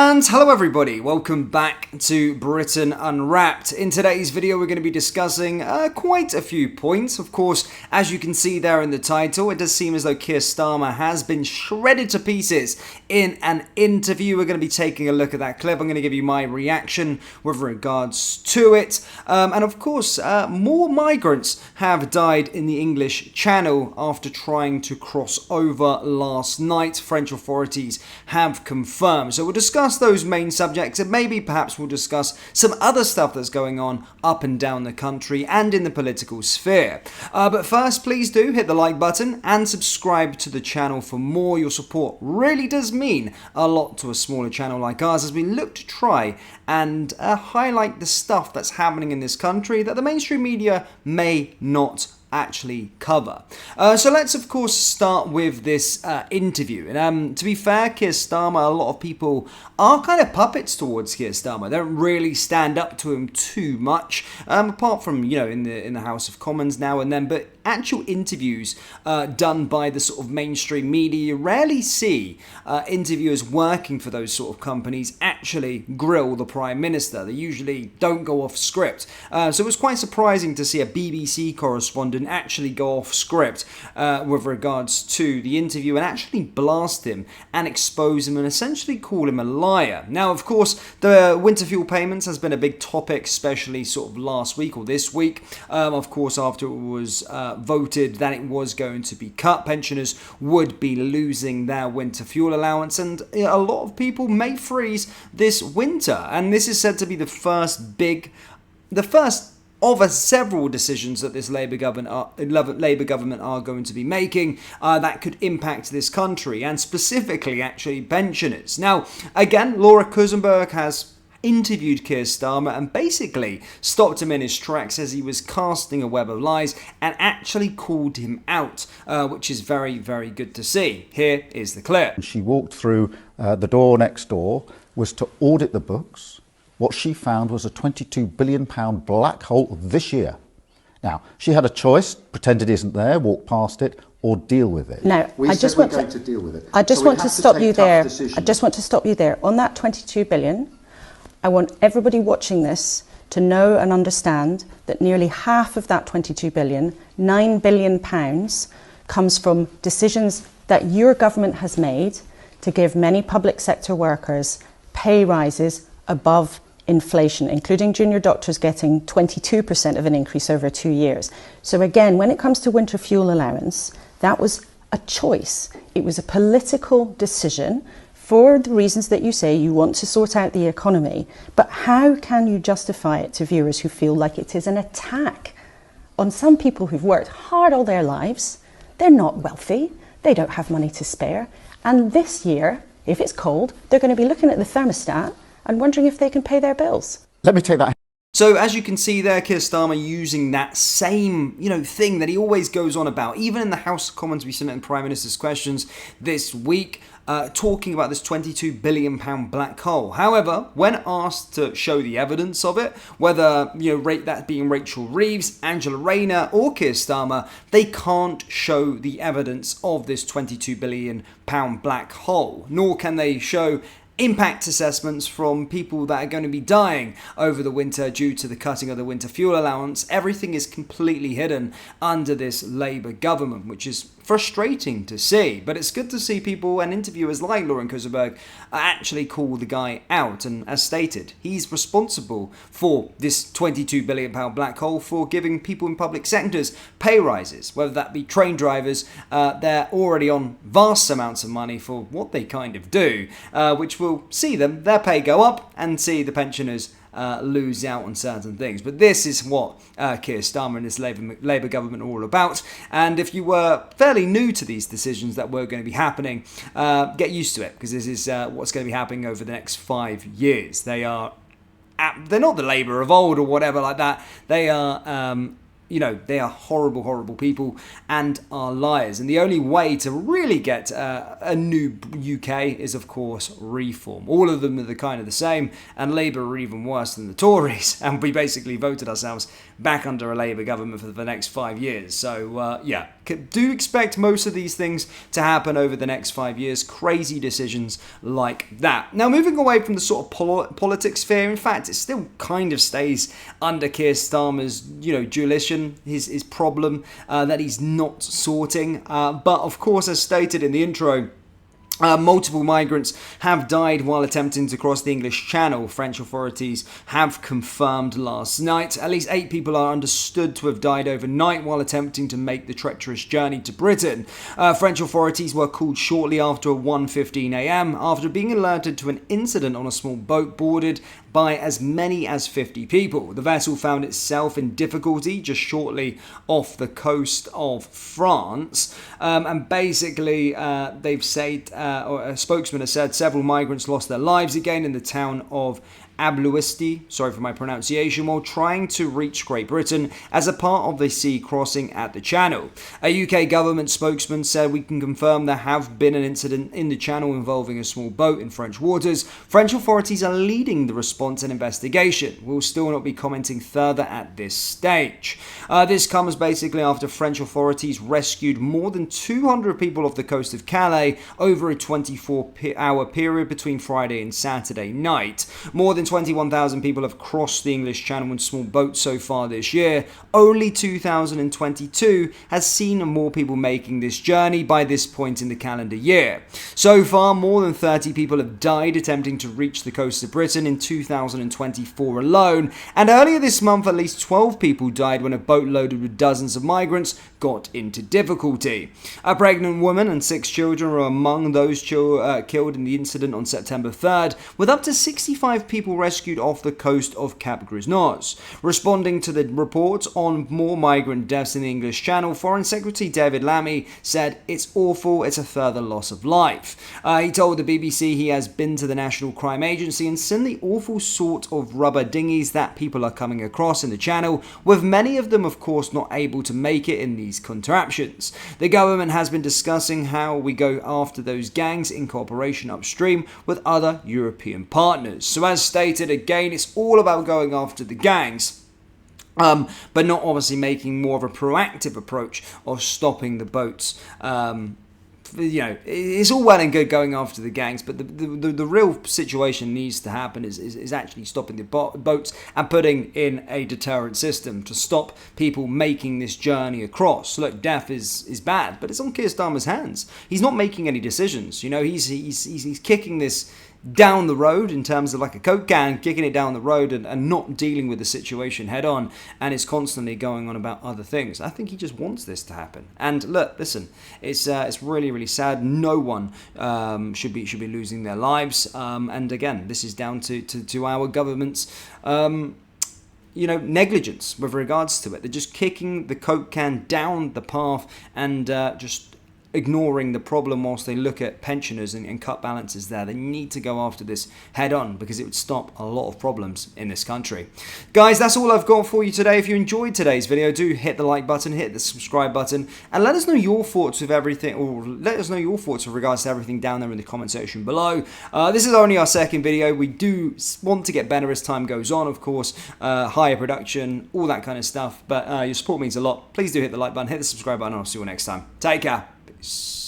And hello everybody, welcome back to Britain Unwrapped. In today's video we're going to be discussing quite a few points. Of course, as you can see there in the title, it does seem as though Keir Starmer has been shredded to pieces in an interview. We're going to be taking a look at that clip. I'm going to give you my reaction with regards to it. And of course, more migrants have died in the English Channel after trying to cross over last night. French authorities have confirmed. So we'll discuss those main subjects, and maybe perhaps we'll discuss some other stuff that's going on up and down the country and in the political sphere. But first, please do hit the like button and subscribe to the channel for more. Your support really does mean a lot to a smaller channel like ours as we look to try and highlight the stuff that's happening in this country that the mainstream media may not actually cover. So let's of course start with this interview. And to be fair, Keir Starmer, a lot of people are kind of puppets towards Keir Starmer. They don't really stand up to him too much, apart from, you know, in the House of Commons now and then. But actual interviews done by the sort of mainstream media, you rarely see interviewers working for those sort of companies actually grill the Prime Minister. They usually don't go off script. So it was quite surprising to see a BBC correspondent actually go off script with regards to the interview and actually blast him and expose him and essentially call him a liar. Now, of course, the winter fuel payments has been a big topic, especially sort of last week or this week. Of course, after it was voted that it was going to be cut, pensioners would be losing their winter fuel allowance, and a lot of people may freeze this winter. And this is said to be the first of several decisions that this Labour government are going to be making that could impact this country, and specifically actually pensioners. Now, again, Laura Kuensenberg has interviewed Keir Starmer and basically stopped him in his tracks as he was casting a web of lies and actually called him out, which is very, very good to see. Here is the clip. She walked through the door next door, was to audit the books. What she found was a £22 billion black hole this year. Now, she had a choice: pretend it isn't there, walk past it, or deal with it. Now, I just want to deal with it. I just want to stop you there. I just want to stop you there. On that 22 billion, I want everybody watching this to know and understand that nearly half of that 22 billion, £9 billion, comes from decisions that your government has made to give many public sector workers pay rises above inflation, including junior doctors getting 22% of an increase over 2 years. So again, when it comes to winter fuel allowance, that was a choice. It was a political decision for the reasons that you say. You want to sort out the economy. But how can you justify it to viewers who feel like it is an attack on some people who've worked hard all their lives? They're not wealthy. They don't have money to spare. And this year, if it's cold, they're going to be looking at the thermostat and wondering if they can pay their bills. Let me take that. So as you can see there, Keir Starmer using that same, thing that he always goes on about. Even in the House of Commons, we seen it in Prime Minister's questions this week, talking about this £22 billion black hole. However, when asked to show the evidence of it, whether, rate that being Rachel Reeves, Angela Rayner or Keir Starmer, they can't show the evidence of this £22 billion black hole, nor can they show impact assessments from people that are going to be dying over the winter due to the cutting of the winter fuel allowance. Everything is completely hidden under this Labour government, which is frustrating to see. But it's good to see people and interviewers like Laura Kuensenberg actually call the guy out. And as stated, he's responsible for this £22 billion black hole for giving people in public sectors pay rises, whether that be train drivers. They're already on vast amounts of money for what they kind of do, which will see their pay go up and see the pensioners lose out on certain things. But this is what Keir Starmer and this Labour government are all about. And if you were fairly new to these decisions that were going to be happening, get used to it, because this is what's going to be happening over the next 5 years. They're not the Labour of old or whatever like that. They are they are horrible, horrible people and are liars. And the only way to really get a new UK is, of course, reform. All of them are kind of the same, and Labour are even worse than the Tories. And we basically voted ourselves back under a Labour government for the next 5 years. So, do expect most of these things to happen over the next 5 years. Crazy decisions like that. Now, moving away from the sort of politics sphere, in fact, it still kind of stays under Keir Starmer's, jurisdiction, his problem that he's not sorting. But of course, as stated in the intro, multiple migrants have died while attempting to cross the English Channel. French authorities have confirmed last night. At least 8 people are understood to have died overnight while attempting to make the treacherous journey to Britain. French authorities were called shortly after 1:15 a.m. after being alerted to an incident on a small boat boarded by as many as 50 people. The vessel found itself in difficulty just shortly off the coast of France. And basically, they've said, or a spokesman has said, several migrants lost their lives again in the town of Abluisti, sorry for my pronunciation, while trying to reach Great Britain as a part of the sea crossing at the Channel. A UK government spokesman said, "We can confirm there have been an incident in the Channel involving a small boat in French waters. French authorities are leading the response and investigation. We'll still not be commenting further at this stage." This comes basically after French authorities rescued more than 200 people off the coast of Calais over a 24-hour period between Friday and Saturday night. More than 21,000 people have crossed the English Channel in small boats so far this year. Only 2022 has seen more people making this journey by this point in the calendar year. So far, more than 30 people have died attempting to reach the coast of Britain in 2024 alone, and earlier this month at least 12 people died when a boat loaded with dozens of migrants got into difficulty. A pregnant woman and 6 children were among those killed in the incident on September 3rd, with up to 65 people rescued off the coast of Cap Gris-Nez. Responding to the reports on more migrant deaths in the English Channel, Foreign Secretary David Lammy said, "It's awful, it's a further loss of life." He told the BBC he has been to the National Crime Agency and seen the awful sort of rubber dinghies that people are coming across in the Channel, with many of them of course not able to make it in these contraptions. The government has been discussing how we go after those gangs in cooperation upstream with other European partners. So as stated again, it's all about going after the gangs. But not obviously making more of a proactive approach of stopping the boats. It's all well and good going after the gangs, but the real situation needs to happen is actually stopping the boats and putting in a deterrent system to stop people making this journey across. Look, death is bad, but it's on Keir Starmer's hands. He's not making any decisions. He's kicking this down the road in terms of like a Coke can, kicking it down the road and not dealing with the situation head on, and is constantly going on about other things. I think he just wants this to happen. And look, listen, it's really, really sad. No one should be losing their lives. And again, this is down to our government's negligence with regards to it. They're just kicking the Coke can down the path and just ignoring the problem whilst they look at pensioners and cut balances there. They need to go after this head on because it would stop a lot of problems in this country. Guys, that's all I've got for you today. If you enjoyed today's video, do hit the like button, hit the subscribe button, and let us know your thoughts with everything, or let us know your thoughts with regards to everything down there in the comment section below. This is only our second video. We do want to get better as time goes on, of course, higher production, all that kind of stuff, but your support means a lot. Please do hit the like button, hit the subscribe button, and I'll see you next time. Take care. Peace.